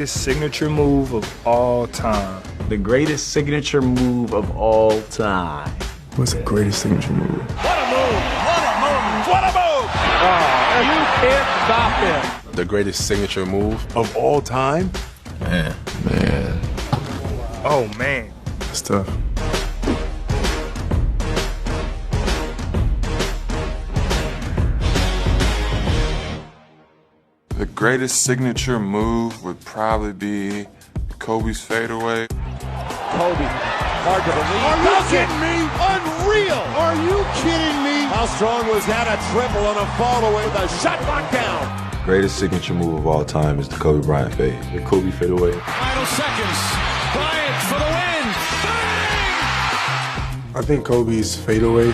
His signature move of all time. The greatest signature move of all time. What's the greatest signature move? What a move! What a move! What a move! Oh, you can't stop him. The greatest signature move of all time? Man. Oh, man. It's tough. The greatest signature move would probably be Kobe's fadeaway. Kobe, hard to believe. Are you kidding me? Unreal! Are you kidding me? How strong was that? A triple on a fall away with a shot locked down. Greatest signature move of all time is the Kobe Bryant fade. The Kobe fadeaway. Final seconds. Bryant for the win. Bang! I think Kobe's fadeaway.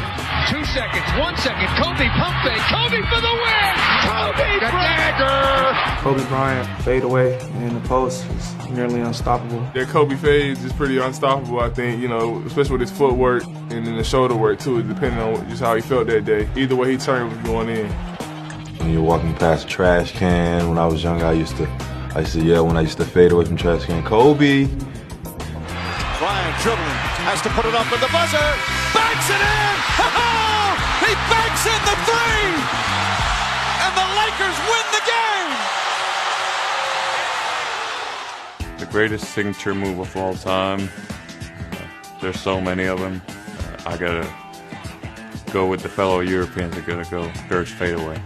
2 seconds, 1 second. Kobe pump fake. Kobe for the win. Kobe the dagger. Kobe Bryant fadeaway in the post is nearly unstoppable. That Kobe fades is pretty unstoppable, I think, you know, especially with his footwork and then the shoulder work too, depending on just how he felt that day. Either way he turned was going in. When you're walking past a trash can, when I was young, I used to yell when I used to fade away from trash can, Kobe. Bryant dribbling, has to put it up with the buzzer. Banks it in! Oh, he banks in the three! And the Lakers win the game! The greatest signature move of all time. There's so many of them. I gotta go with the fellow Europeans. I gotta go Dirk's fadeaway.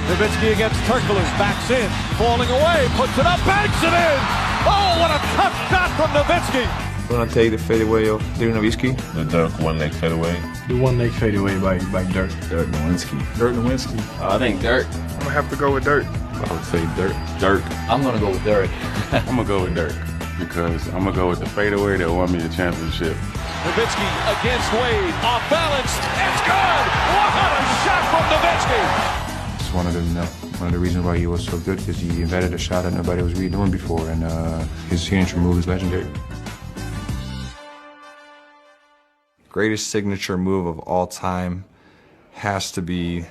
Nowitzki against Turkoglu, backs in, falling away, puts it up, banks it in! Oh, what a tough shot from Nowitzki! I'm gonna take the fadeaway of Dirk Nowitzki. The Dirk one-leg fadeaway. The one-leg fadeaway by Dirk. Dirk Nowitzki. Dirk Nowitzki. I think Dirk. I'm gonna have to go with Dirk. I would say Dirk. I'm gonna go with Dirk. I'm gonna go with Dirk because I'm gonna go with the fadeaway that won me the championship. Nowitzki against Wade, off balance, it's good! What a shot from Nowitzki! It's one of the reasons why he was so good, because he invented a shot that nobody was really doing before, and his signature move is legendary. Greatest signature move of all time has to be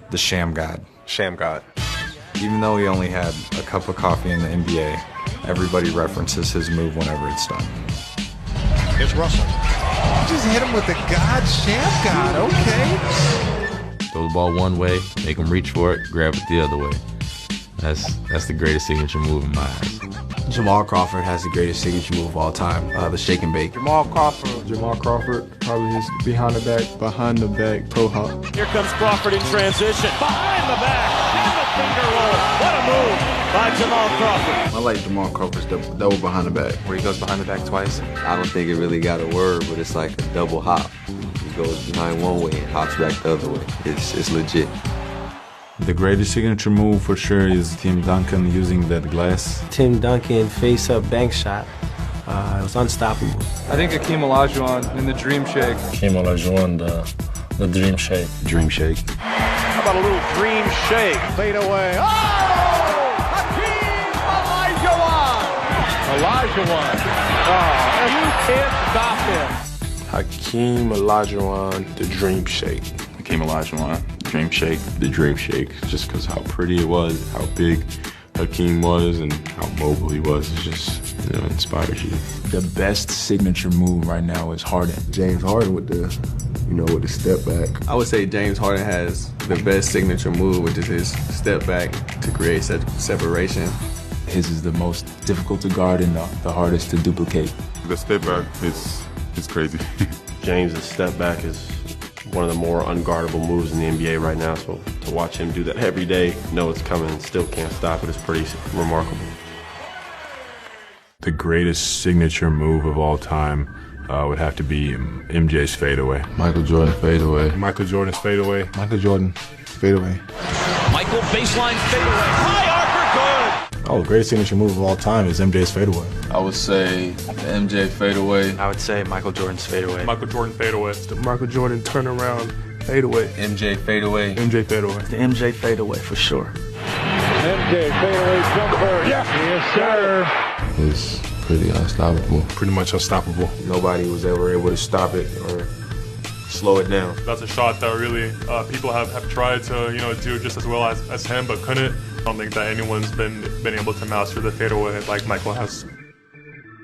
the Sham God. Sham God. Even though he only had a cup of coffee in the NBA, everybody references his move whenever it's done. Here's Russell. Just hit him with the God Sham God, okay. Throw the ball one way, make him reach for it, grab it the other way. That's the greatest signature move in my eyes. Jamal Crawford has the greatest signature move of all time, the shake and bake. Jamal Crawford, probably his behind the back pro hop. Here comes Crawford in transition, behind the back, and the finger roll. What a move by Jamal Crawford. I like Jamal Crawford's double behind the back. Where he goes behind the back twice. I don't think it really got a word, but it's like a double hop. He goes behind one way and hops back the other way. It's legit. The greatest signature move for sure is Tim Duncan using that glass. Tim Duncan face-up bank shot. It was unstoppable. I think Hakeem Olajuwon in the Dream Shake. Hakeem Olajuwon, the Dream Shake. Dream Shake. How about a little Dream Shake? Fade away. Oh! Hakeem Olajuwon! Oh, you can't stop him. Hakeem Olajuwon, the Dream Shake. Hakeem Olajuwon, Dream Shake. The Dream Shake, just because how pretty it was, how big Hakeem was, and how mobile he was. It just, inspires you. The best signature move right now is Harden. James Harden with the step back. I would say James Harden has the best signature move, which is his step back to create such separation. His is the most difficult to guard and the hardest to duplicate. The step back is crazy. James' step back is one of the more unguardable moves in the NBA right now, so to watch him do that every day, know it's coming, and still can't stop it, is pretty remarkable. The greatest signature move of all time would have to be MJ's fadeaway. Michael Jordan fadeaway. Michael Jordan's fadeaway. Michael Jordan fadeaway. Michael baseline fadeaway. High arc for good. Oh, the greatest signature move of all time is MJ's fadeaway. I would say MJ fadeaway. I would say Michael Jordan's fadeaway. Michael Jordan fadeaway. The Michael Jordan turnaround fadeaway. MJ fadeaway. MJ fadeaway. The MJ fadeaway for sure. MJ fadeaway jumper. Yes, sir. It's pretty unstoppable. Pretty much unstoppable. Nobody was ever able to stop it or slow it down. That's a shot that really people have tried to do just as well as him, but couldn't. don't think that anyone's been able to master the fadeaway like Michael has.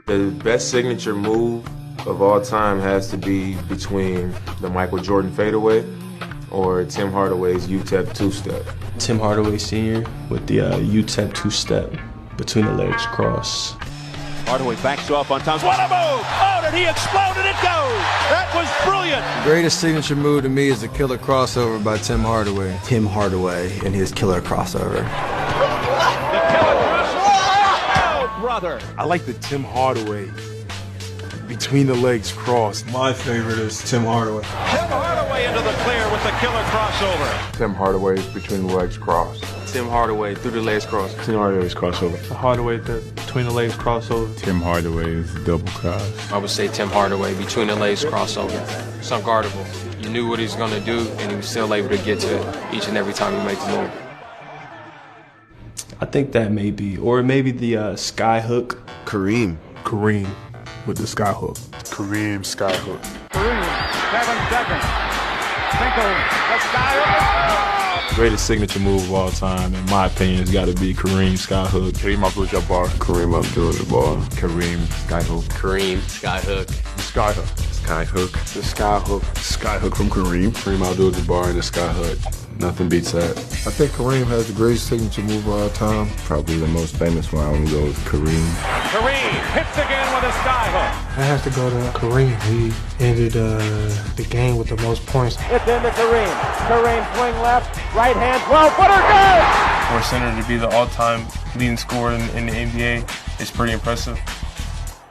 The best signature move of all time has to be between the Michael Jordan fadeaway or Tim Hardaway's UTEP two-step. Tim Hardaway Sr. with the UTEP two-step between the legs cross. Hardaway backs off on Towns. What a move! Oh, did he explode and it goes! That was brilliant! The greatest signature move to me is the killer crossover by Tim Hardaway. Tim Hardaway and his killer crossover. The killer crossover! Oh, brother! I like the Tim Hardaway between the legs cross. My favorite is Tim Hardaway. Tim Hardaway into the clear with the killer crossover. Tim Hardaway's between the legs cross. Tim Hardaway through the legs cross. Tim Hardaway's crossover. The Hardaway between the legs crossover. Tim Hardaway's double cross. I would say Tim Hardaway between the legs crossover. It's unguardable. You knew what he was going to do, and he was still able to get to it each and every time he made the move. I think that may be, or maybe the sky hook. Kareem with the sky hook. Kareem sky hook. Kareem, 7 seconds. Finkel, the sky hook. Greatest signature move of all time, in my opinion, has got to be Kareem sky hook. Kareem Abdul-Jabbar. Kareem Abdul-Jabbar. Kareem sky hook. Kareem, sky hook. Sky hook. Sky hook. The sky hook. Sky hook from Kareem. Kareem Abdul-Jabbar and the sky hook. Nothing beats that. I think Kareem has the greatest signature move of all time. Probably the most famous one. I'm gonna go with Kareem. Kareem hits again with a sky hook. I have to go to Kareem. He ended the game with the most points. It's into Kareem. Kareem swing left, right hand, 12-footer, good! For a center to be the all-time leading scorer in the NBA is pretty impressive.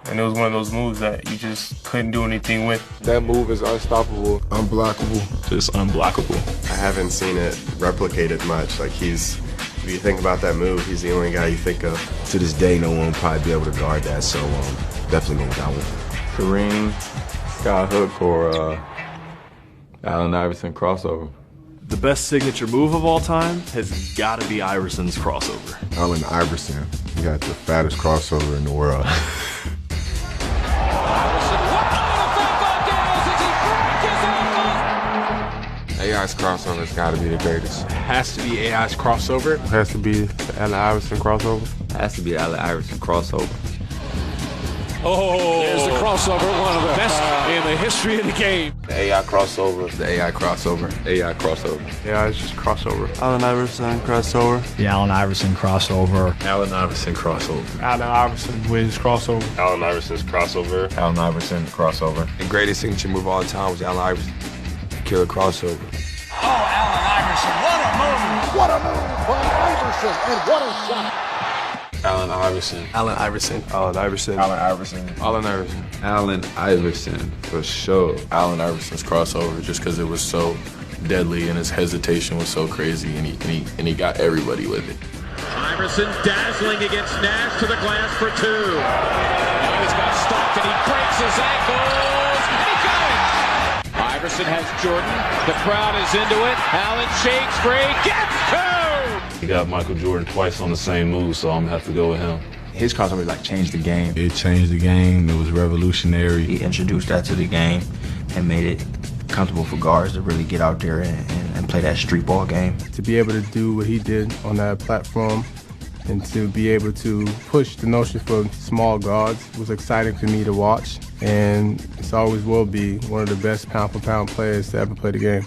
And it was one of those moves that you just couldn't do anything with. That move is unstoppable, unblockable. Just unblockable. I haven't seen it replicated much. Like if you think about that move, he's the only guy you think of. To this day, no one will probably be able to guard that, so definitely go with that one. Kareem sky hook or Allen Iverson crossover. The best signature move of all time has got to be Iverson's crossover. Allen Iverson. He got the fattest crossover in the world. AI's crossover's got to be the greatest. Has to be AI's crossover. Has to be the Allen Iverson crossover. Has to be the Allen Iverson crossover. Oh, there's the crossover, one of the best in the history of the game. The AI crossover. The AI crossover. AI crossover. Yeah, it's just crossover. Allen Iverson crossover. The Allen Iverson crossover. Allen Iverson crossover. Allen Iverson with his crossover. Allen Iverson's crossover. Allen Iverson crossover. The greatest signature move of all time was Allen Iverson. Killer crossover. Oh, Allen Iverson, what a move! What a move by Iverson, and what a shot! Allen Iverson. Allen Iverson. Allen Iverson. Allen Iverson. Allen Iverson. Allen Iverson, for sure. Allen Iverson's crossover, just because it was so deadly and his hesitation was so crazy, and he got everybody with it. Iverson dazzling against Nash to the glass for 2. Now he's got stopped and he breaks his ankles. And he got it. Iverson has Jordan. The crowd is into it. Allen shakes free. Gets 2. He got Michael Jordan twice on the same move, so I'm gonna have to go with him. His crossover changed the game. It changed the game. It was revolutionary. He introduced that to the game and made it comfortable for guards to really get out there and play that street ball game. To be able to do what he did on that platform and to be able to push the notion for small guards was exciting for me to watch. And it always will be one of the best pound-for-pound players to ever play the game.